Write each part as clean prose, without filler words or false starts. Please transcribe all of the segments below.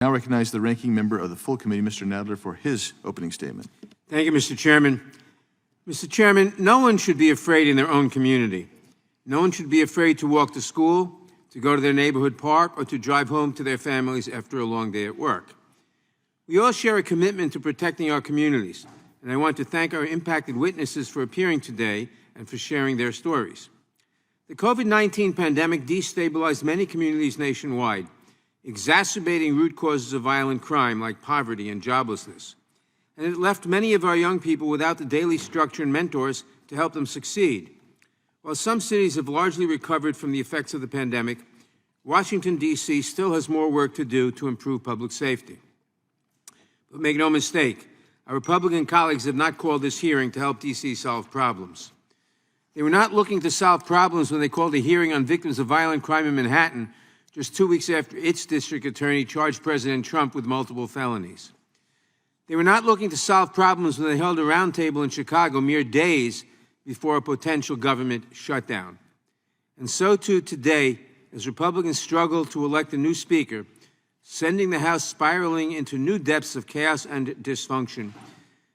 Now recognize the ranking member of the full committee, Mr. Nadler, for his opening statement. Thank you, Mr. Chairman. Mr. Chairman, no one should be afraid in their own community. No one should be afraid to walk to school, to go to their neighborhood park, or to drive home to their families after a long day at work. We all share a commitment to protecting our communities, and I want to thank our impacted witnesses for appearing today and for sharing their stories. The COVID-19 pandemic destabilized many communities nationwide, exacerbating root causes of violent crime like poverty and joblessness. And it left many of our young people without the daily structure and mentors to help them succeed. While some cities have largely recovered from the effects of the pandemic, Washington, D.C. still has more work to do to improve public safety. But make no mistake, our Republican colleagues have not called this hearing to help D.C. solve problems. They were not looking to solve problems when they called a hearing on victims of violent crime in Manhattan just 2 weeks after its district attorney charged President Trump with multiple felonies. They were not looking to solve problems when they held a roundtable in Chicago mere days before a potential government shutdown. And so too today, as Republicans struggle to elect a new speaker, sending the House spiraling into new depths of chaos and dysfunction,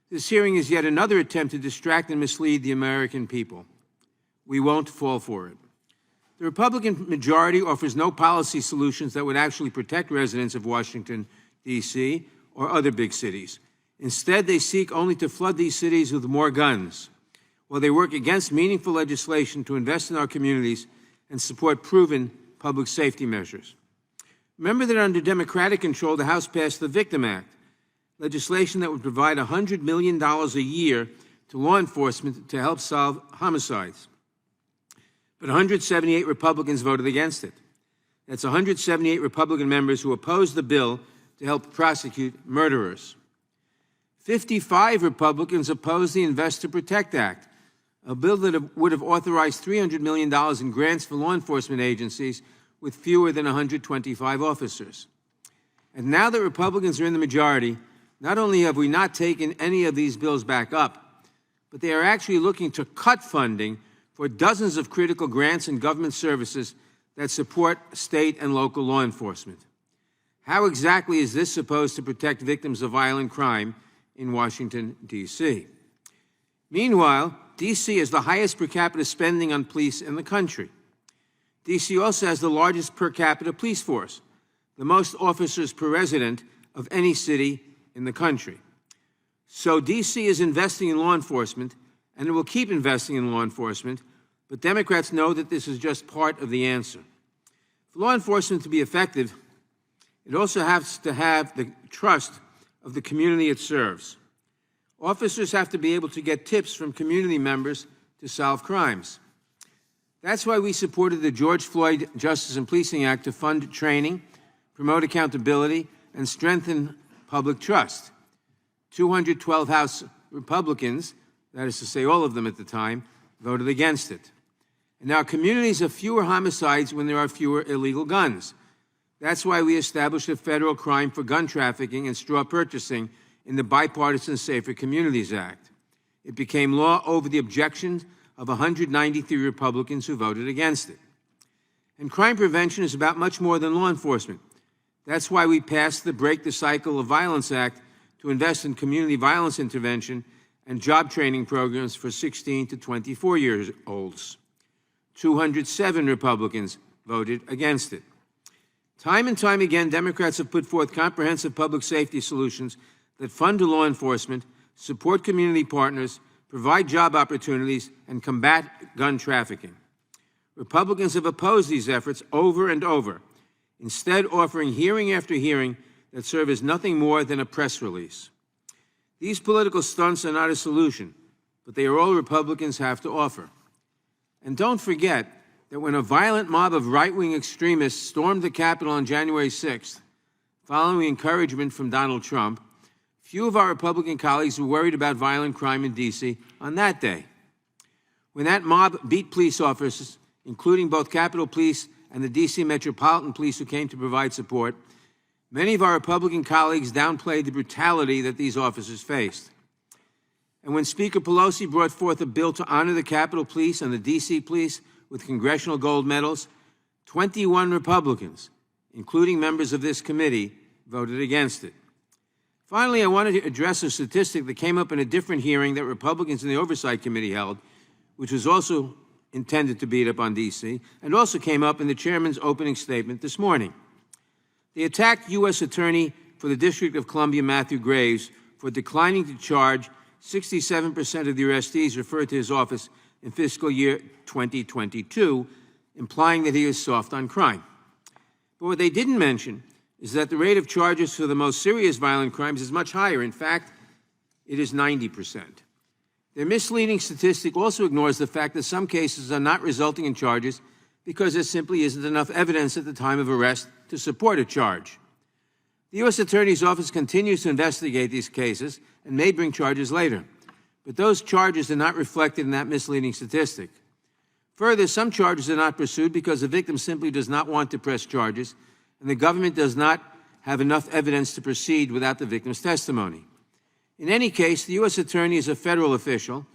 this hearing is yet another attempt to distract and mislead the American people. We won't fall for it. The Republican majority offers no policy solutions that would actually protect residents of Washington, D.C. or other big cities. Instead, they seek only to flood these cities with more guns, while they work against meaningful legislation to invest in our communities and support proven public safety measures. Remember that under Democratic control, the House passed the Victim Act, legislation that would provide $100 million a year to law enforcement to help solve homicides. But 178 Republicans voted against it. That's 178 Republican members who opposed the bill to help prosecute murderers. 55 Republicans opposed the Invest to Protect Act, a bill that would have authorized $300 million in grants for law enforcement agencies with fewer than 125 officers. And now that Republicans are in the majority, not only have we not taken any of these bills back up, but they are actually looking to cut funding for dozens of critical grants and government services that support state and local law enforcement. How exactly is this supposed to protect victims of violent crime in Washington, D.C.? Meanwhile, D.C. has the highest per capita spending on police in the country. D.C. also has the largest per capita police force, the most officers per resident of any city in the country. So D.C. is investing in law enforcement, and it will keep investing in law enforcement, but Democrats know that this is just part of the answer. For law enforcement to be effective, it also has to have the trust of the community it serves. Officers have to be able to get tips from community members to solve crimes. That's why we supported the George Floyd Justice and Policing Act to fund training, promote accountability, and strengthen public trust. 212 House Republicans, that is to say all of them at the time, voted against it. And now communities have fewer homicides when there are fewer illegal guns. That's why we established a federal crime for gun trafficking and straw purchasing in the Bipartisan Safer Communities Act. It became law over the objections of 193 Republicans who voted against it. And crime prevention is about much more than law enforcement. That's why we passed the Break the Cycle of Violence Act to invest in community violence intervention and job training programs for 16 to 24-year-olds. 207 Republicans voted against it. Time and time again, Democrats have put forth comprehensive public safety solutions that fund law enforcement, support community partners, provide job opportunities, and combat gun trafficking. Republicans have opposed these efforts over and over, instead offering hearing after hearing that serve as nothing more than a press release. These political stunts are not a solution, but they are all Republicans have to offer. And don't forget that when a violent mob of right-wing extremists stormed the Capitol on January 6th, following encouragement from Donald Trump, few of our Republican colleagues were worried about violent crime in D.C. on that day. When that mob beat police officers, including both Capitol Police and the D.C. Metropolitan Police who came to provide support, many of our Republican colleagues downplayed the brutality that these officers faced. And when Speaker Pelosi brought forth a bill to honor the Capitol Police and the D.C. Police with congressional gold medals, 21 Republicans, including members of this committee, voted against it. Finally, I wanted to address a statistic that came up in a different hearing that Republicans in the Oversight Committee held, which was also intended to beat up on D.C., and also came up in the chairman's opening statement this morning. They attacked U.S. Attorney for the District of Columbia, Matthew Graves, for declining to charge 67% of the arrestees referred to his office in fiscal year 2022, implying that he is soft on crime. But what they didn't mention is that the rate of charges for the most serious violent crimes is much higher. In fact, it is 90%. Their misleading statistic also ignores the fact that some cases are not resulting in charges because there simply isn't enough evidence at the time of arrest to support a charge. The U.S. Attorney's Office continues to investigate these cases and may bring charges later, but those charges are not reflected in that misleading statistic. Further, some charges are not pursued because the victim simply does not want to press charges, and the government does not have enough evidence to proceed without the victim's testimony. In any case, the U.S. Attorney is a federal official,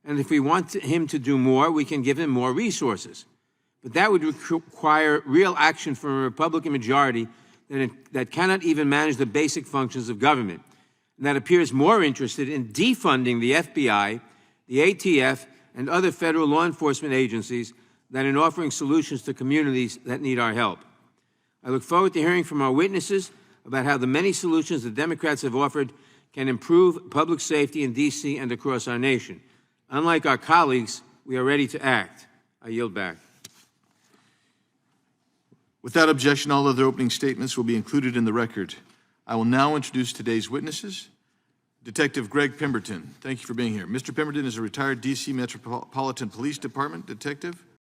and if we want him to do more, we can give him more resources. But that would require real action from a Republican majority that cannot even manage the basic functions of government, and that appears more interested in defunding the FBI, the ATF, and other federal law enforcement agencies than in offering solutions to communities that need our help. I look forward to hearing from our witnesses about how the many solutions the Democrats have offered can improve public safety in D.C. and across our nation. Unlike our colleagues, we are ready to act. I yield back. Without objection, all other opening statements will be included in the record. I will now introduce today's witnesses. Detective Greg Pemberton, thank you for being here. Mr. Pemberton is a retired D.C. Metropolitan Police Department detective